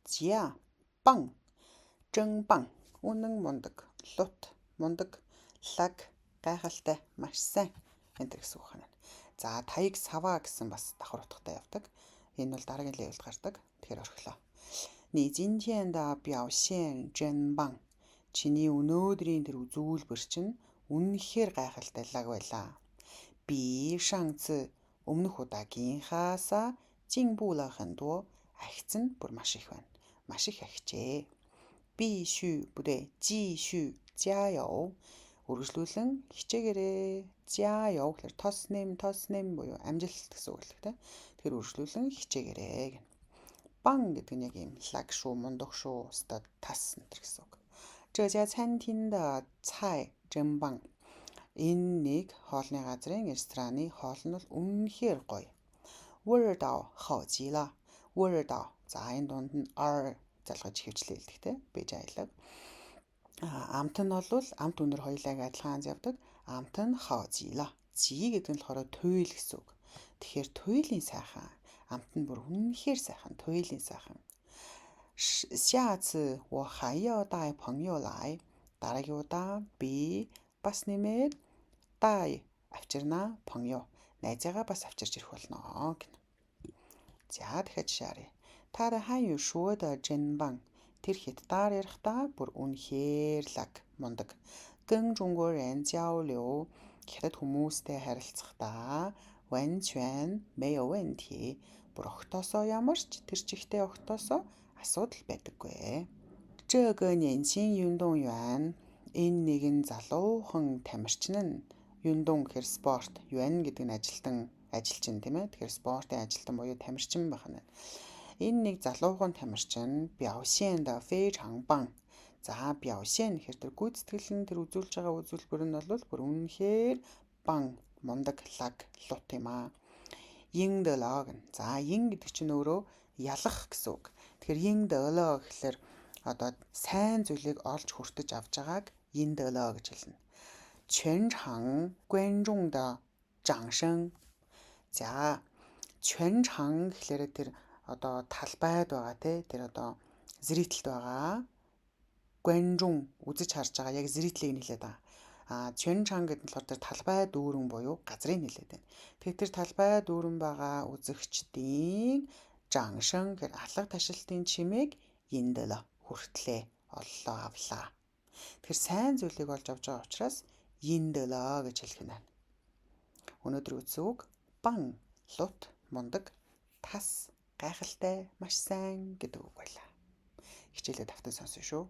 зя, 빵, 정빵, үнэн мундаг, лут, мундаг, лаг, гайхалтай, маш сайн энэ гэсэн үг байна. За таяг сава гэсэн бас давхар утгатай явдаг. Энэ бол дараагийн левелд гардаг. Тэгэхээр орхилоо. 你今天的表现真棒. Чиний өнөөдрийн тэр үзүүлбэр чинь үнэхээр гайхалтай лаг байлаа. Би 上次 өмнөх удаагийнхаасаа 进步了很多. Ахиц нь бүр маш их байна. Маш их ахижээ. 必须 бүдэ 继续加油. Үргэлжлүүлэн хичээгээрэй. 加油 гэхээр тос нэм буюу амжилт гэсэн үг л тэ. Тэгэхээр үргэлжлүүлэн хичээгээрэй. 빵 гэдэг нь яг юм лаг шүү, мундаг шүү, өстой тас энэ гэсэн үг. 这家餐厅的菜真棒. Энэ нэг хоолны газрын рестораны хоол нь бол үнэхээр гоё. 味道好极了. 味道. За энэ дунд нь r залгаж хэвчлээ хэлдэг те. Бэж аялаг. Амт нь бол амт үнэр хоёулаа адилхан анз явдаг. Амт нь хоо зила. Зи гэдэг нь болохоор туйл гэсэн үг. Тэгэхээр туйлын сайхан. Амт нь бүр үнэхээр сайхан. Туйлын сайхан. 下次我还要带朋友来. Дараагийн удаа би бас нэмээд дай авчирна朋友. Найзаагаа бас авчирч ирэх болно гэнэ. За дахиад жишээ харъя. 他的汉语说的真棒. Тэр хятадаар ярихдаа бүр үнэхээр лаг мундаг. 跟中国人交流. Хятад хүмүүстэй харилцахдаа 完全没有问题. Бүр огтоосоо ямарч тэр чигтээ огтоосоо асуудал байдаггүй. 这个年轻运动员. Энэ нэгэн залуухан тамирчин нь юндун гэхээр спорт, юан гэдэг нь ажилчин тийм ээ. Тэгэхээр спортын ажилтан буюу тамирчин байх нь. Энэ нэг залуухан тамирчин 表现得非常棒. За 表现гэхээр тэр гүйцэтгэл нь тэр үзүүлж байгаа үзүүлбэр нь бол бүр үнэхээр бан, мундаг, лаг, лут юм аа. 赢得了. За 赢гэдэг чинь өөрөө ялах гэсэн үг. Тэгэхээр 赢得了гэхээр одоо сайн зүйлийг олж хүртэж авч байгааг 赢得了гэж хэлнэ. 全场观众的掌声. За 全场гэхээр тэр одоо талбайд байгаа те тэр одоо зрителд байгаа. 观众үзэж харж байгаа яг зрителийг нэлээд байгаа.全场гэдэг нь болохоор тэр талбай дүүрэн буюу газрыг нэлээд байна. Тэгэхээр тэр талбай дүүрэн байгаа үзэгчдийн掌声гэхээр алга ташилтын чимээг 赢得了. Хүртлээ, оллоо, авлаа. Тэгэхээр сайн зүйлийг олж авч байгаа учраас 赢得了гэж хэлэх нь байна. Өнөөдөр үзсэн үг бан, лут, мундаг, тас, гайхалтай, маш сайн гэдэг үг байлаа. Хичээлээ давтан сонсон шүү.